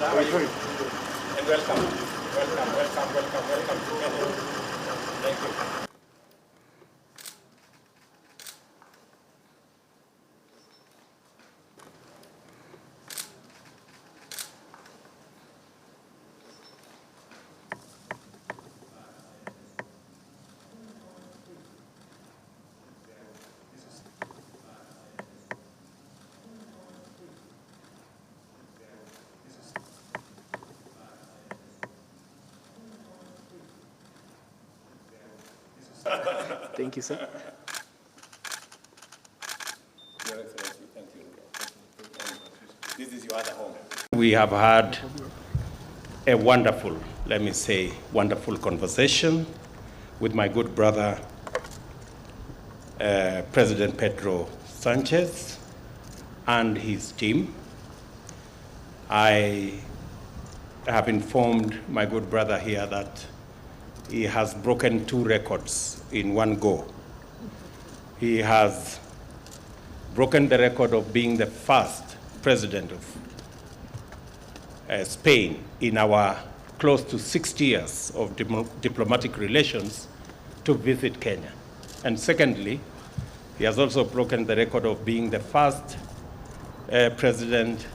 how are you? And welcome. Welcome to Kenya. Thank you. Thank you, sir. Your Excellency, thank you. This is your other home. We have had a wonderful, let me say, wonderful conversation with my good brother, President Pedro Sanchez and his team. I have informed my good brother here that he has broken 2 records in one go. He has broken the record of being the first president of Spain in our close to 60 years of diplomatic relations to visit Kenya. And secondly, he has also broken the record of being the first president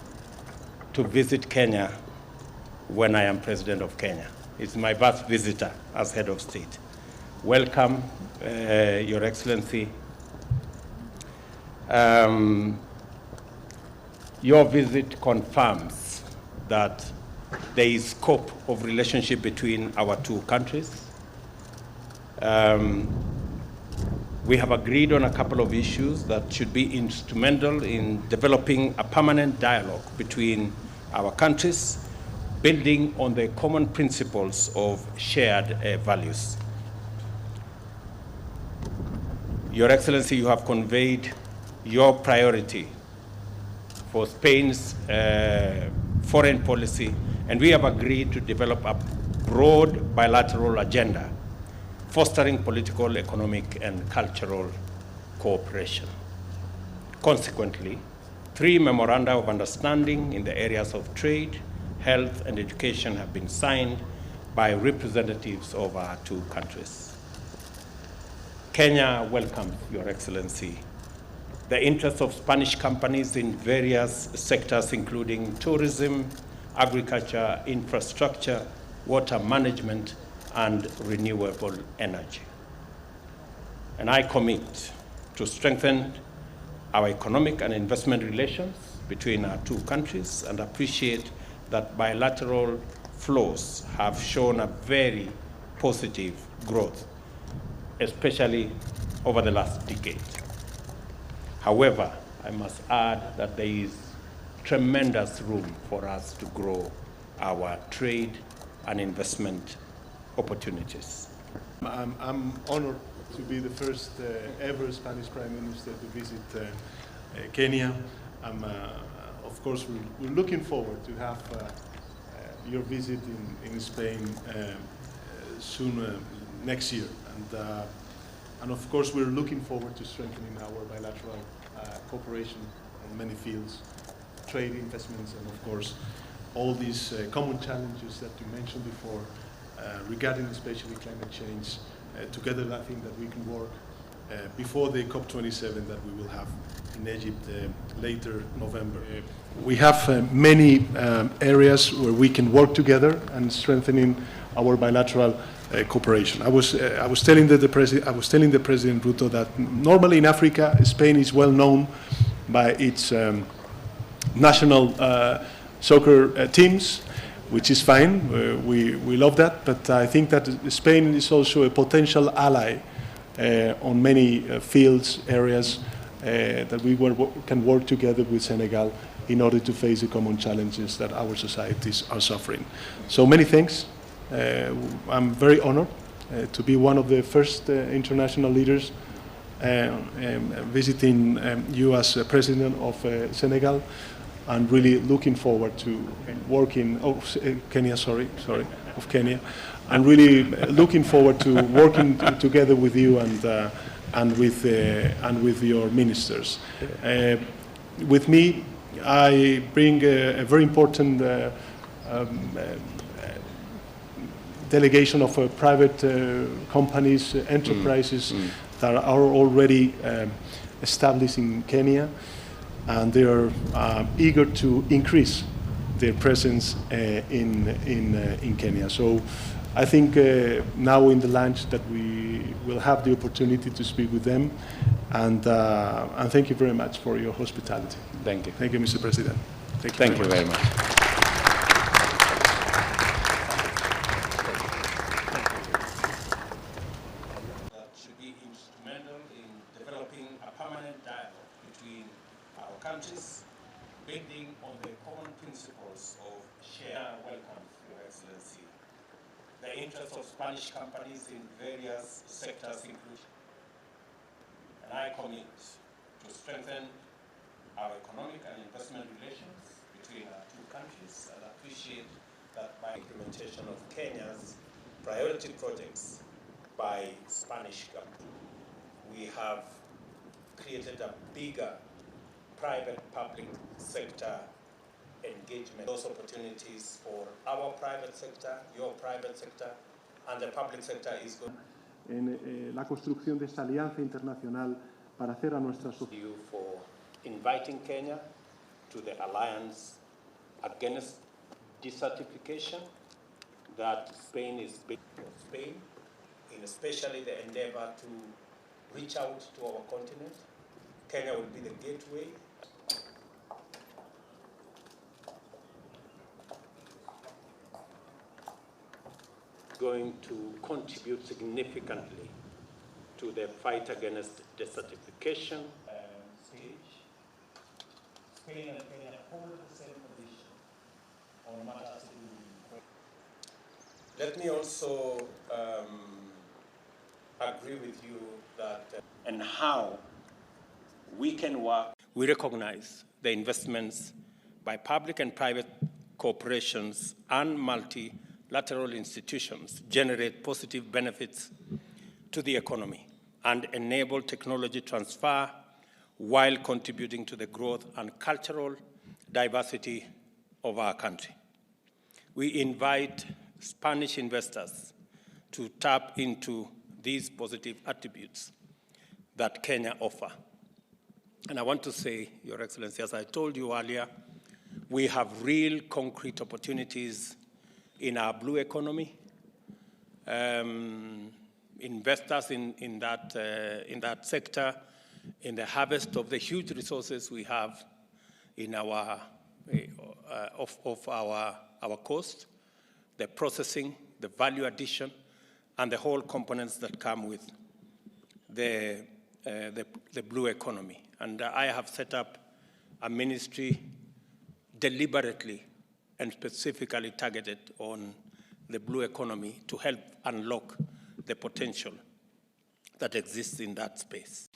to visit Kenya when I am president of Kenya. It's my first visitor as head of state. Welcome, Your Excellency. Your visit confirms that there is scope of relationship between our 2 countries. We have agreed on a couple of issues that should be instrumental in developing a permanent dialogue between our countries, building on the common principles of shared values. Your Excellency, you have conveyed your priority for Spain's foreign policy, and we have agreed to develop a broad bilateral agenda, fostering political, economic, and cultural cooperation. Consequently, 3 memoranda of understanding in the areas of trade, health, and education have been signed by representatives of our 2 countries. Kenya welcomes, Your Excellency, the interests of Spanish companies in various sectors, including tourism, agriculture, infrastructure, water management, and renewable energy. And I commit to strengthen our economic and investment relations between our 2 countries and appreciate that bilateral flows have shown a very positive growth, especially over the last decade. However, I must add that there is tremendous room for us to grow our trade and investment opportunities. I'm honored to be the first ever Spanish Prime Minister to visit Kenya. Of course, we're looking forward to have your visit in Spain soon next year. And of course, we're looking forward to strengthening our bilateral cooperation on many fields, trade, investments, and of course, all these common challenges that you mentioned before regarding especially climate change. Together, I think that we can work before the COP27 that we will have in Egypt later November. We have many areas where we can work together and strengthening our bilateral cooperation. I was telling the President Ruto that normally in Africa, Spain is well known by its national soccer teams, which is fine. We love that, but I think that Spain is also a potential ally on many fields, areas that we can work together with Senegal in order to face the common challenges that our societies are suffering. So many thanks. I'm very honored to be one of the first international leaders visiting you as President of Senegal, and really looking forward to working, Kenya, of Kenya, and really looking forward to working together with you and with your ministers. With me, I bring a very important delegation of private companies, enterprises that are already established in Kenya, and they are eager to increase their presence in Kenya. So I think now in the lunch that we will have the opportunity to speak with them, and thank you very much for your hospitality. Thank you. Thank you, Mr. President. Thank you very much. That should be instrumental in developing a permanent dialogue between our countries, building on the common principles of share. Welcome, Your Excellency. The interests of Spanish companies in various sectors include, and I commit to strengthen our economic and investment relations between our two countries, and appreciate that by implementation of Kenya's priority projects by Spanish government, we have created a bigger private-public sector engagement. Those opportunities for our private sector, your private sector, and the public sector is good. En la construcción de esta alianza internacional para hacer a nuestra sociedad. You for inviting Kenya to the alliance against desertification that Spain is building for Spain, in especially the endeavor to reach out to our continent. Kenya will be the gateway. Going to contribute significantly to the fight against desertification. Spain and Kenya hold the same position on matters to do with. Let me also agree with you that and how we can work. We recognize the investments by public and private corporations and multilateral institutions generate positive benefits to the economy and enable technology transfer while contributing to the growth and cultural diversity of our country. We invite Spanish investors to tap into these positive attributes that Kenya offers. And I want to say, Your Excellency, as I told you earlier, we have real concrete opportunities in our blue economy. Investors in that sector, in the harvest of the huge resources we have in our our coast, the processing, the value addition, and the whole components that come with the blue economy. And I have set up a ministry deliberately and specifically targeted on the blue economy to help unlock the potential that exists in that space.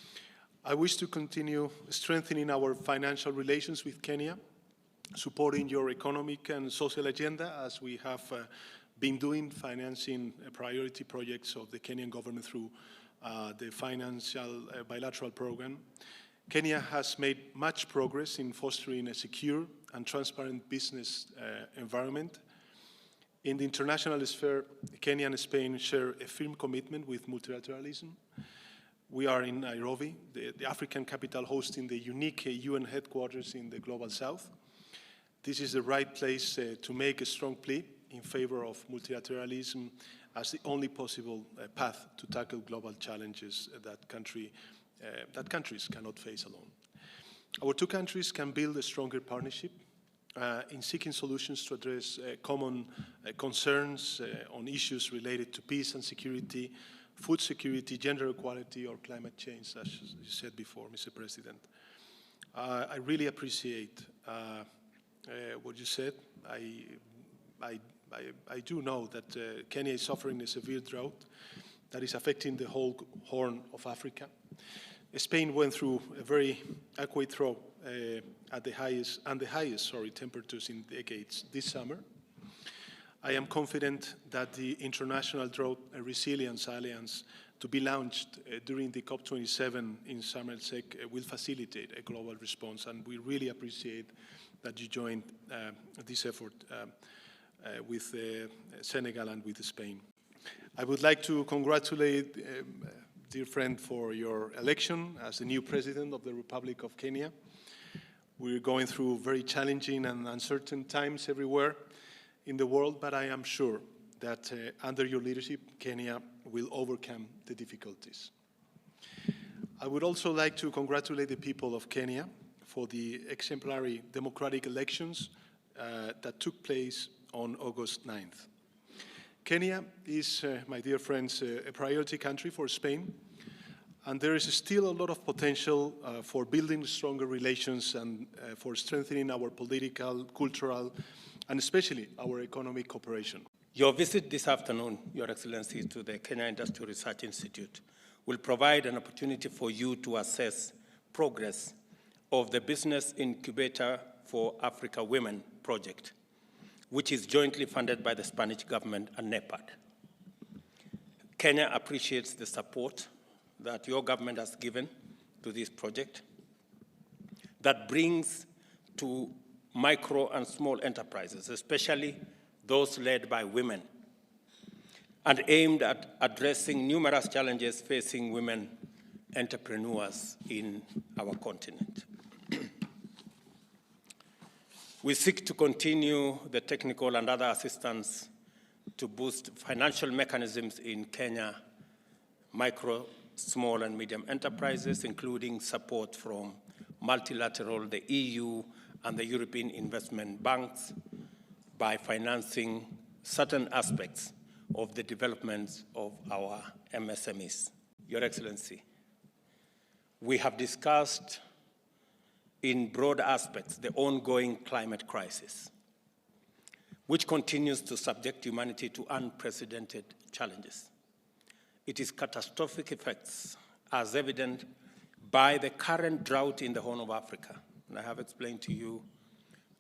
I wish to continue strengthening our financial relations with Kenya, supporting your economic and social agenda as we have been doing, financing priority projects of the Kenyan government through the financial bilateral program. Kenya has made much progress in fostering a secure and transparent business environment. In the international sphere, Kenya and Spain share a firm commitment with multilateralism. We are in Nairobi, the African capital hosting the unique UN headquarters in the Global South. This is the right place to make a strong plea in favor of multilateralism as the only possible path to tackle global challenges that countries cannot face alone. Our two countries can build a stronger partnership in seeking solutions to address common concerns on issues related to peace and security, food security, gender equality, or climate change, as you said before, Mr. President. I really appreciate what you said. I do know that Kenya is suffering a severe drought that is affecting the whole Horn of Africa. Spain went through a very acute drought at the highest temperatures in decades this summer. I am confident that the International Drought Resilience Alliance to be launched during the COP27 in Sharm el-Sheikh will facilitate a global response, and we really appreciate that you joined this effort. with Senegal and with Spain. I would like to congratulate dear friend for your election as the new president of the Republic of Kenya. We're going through very challenging and uncertain times everywhere in the world, but I am sure that under your leadership, Kenya will overcome the difficulties. I would also like to congratulate the people of Kenya for the exemplary democratic elections that took place on August 9th. Kenya is, my dear friends, a priority country for Spain, and there is still a lot of potential for building stronger relations and for strengthening our political, cultural, and especially our economic cooperation. Your visit this afternoon, Your Excellency, to the Kenya Industrial Research Institute will provide an opportunity for you to assess progress of the Business Incubator for Africa Women project, which is jointly funded by the Spanish government and NEPAD. Kenya appreciates the support that your government has given to this project that brings to micro and small enterprises, especially those led by women, and aimed at addressing numerous challenges facing women entrepreneurs in our continent. We seek to continue the technical and other assistance to boost financial mechanisms in Kenya, micro, small, and medium enterprises, including support from multilateral, the EU, and the European investment banks by financing certain aspects of the development of our MSMEs. Your Excellency, we have discussed in broad aspects the ongoing climate crisis, which continues to subject humanity to unprecedented challenges. It is catastrophic effects, as evident by the current drought in the Horn of Africa. And I have explained to you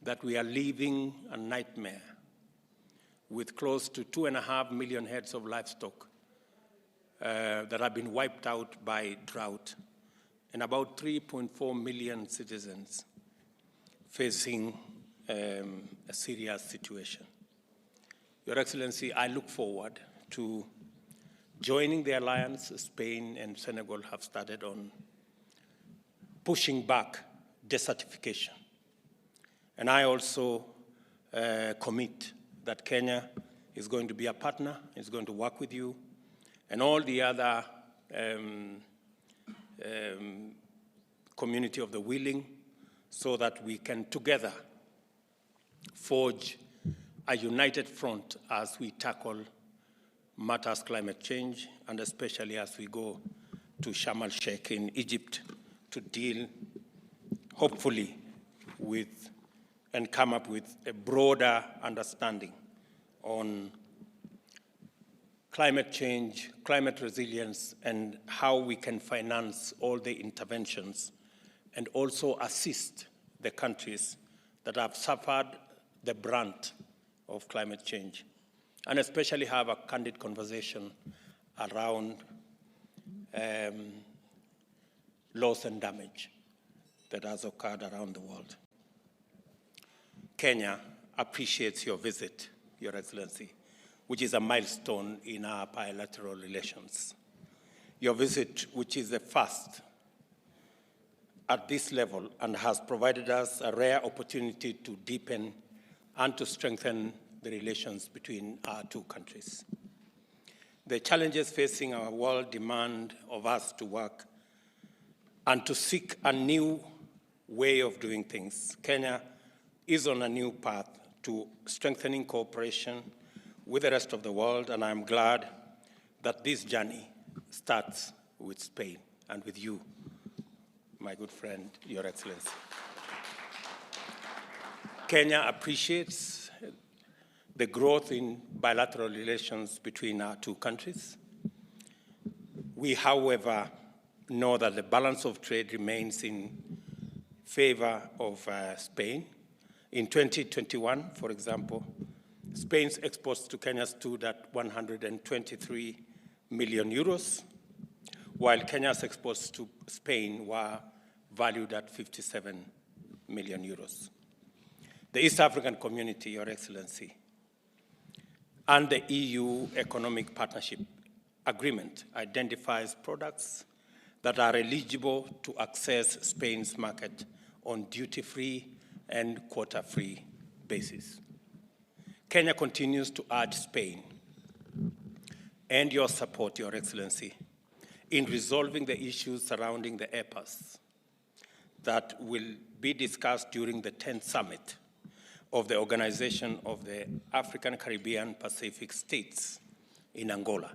that we are living a nightmare with close to 2.5 million heads of livestock that have been wiped out by drought, and about 3.4 million citizens facing a serious situation. Your Excellency, I look forward to joining the alliance Spain and Senegal have started on pushing back desertification. And I also commit that Kenya is going to be a partner, is going to work with you, and all the other community of the willing, so that we can together forge a united front as we tackle matters climate change, and especially as we go to Sharm el-Sheikh in Egypt to deal, hopefully, with and come up with a broader understanding on climate change, climate resilience, and how we can finance all the interventions and also assist the countries that have suffered the brunt of climate change, and especially have a candid conversation around loss and damage that has occurred around the world. Kenya appreciates your visit, Your Excellency, which is a milestone in our bilateral relations. Your visit, which is the first at this level and has provided us a rare opportunity to deepen and to strengthen the relations between our two countries. The challenges facing our world demand of us to work and to seek a new way of doing things. Kenya is on a new path to strengthening cooperation with the rest of the world, and I'm glad that this journey starts with Spain and with you, my good friend, Your Excellency. Kenya appreciates the growth in bilateral relations between our two countries. We, however, know that the balance of trade remains in favor of Spain. In 2021, for example, Spain's exports to Kenya stood at 123 million euros, while Kenya's exports to Spain were valued at 57 million euros. The East African community, Your Excellency, And the EU Economic Partnership Agreement identifies products that are eligible to access Spain's market on duty-free and quota-free basis. Kenya continues to urge Spain and your support, Your Excellency, in resolving the issues surrounding the EPAs that will be discussed during the 10th summit of the Organization of the African, Caribbean, Pacific States in Angola.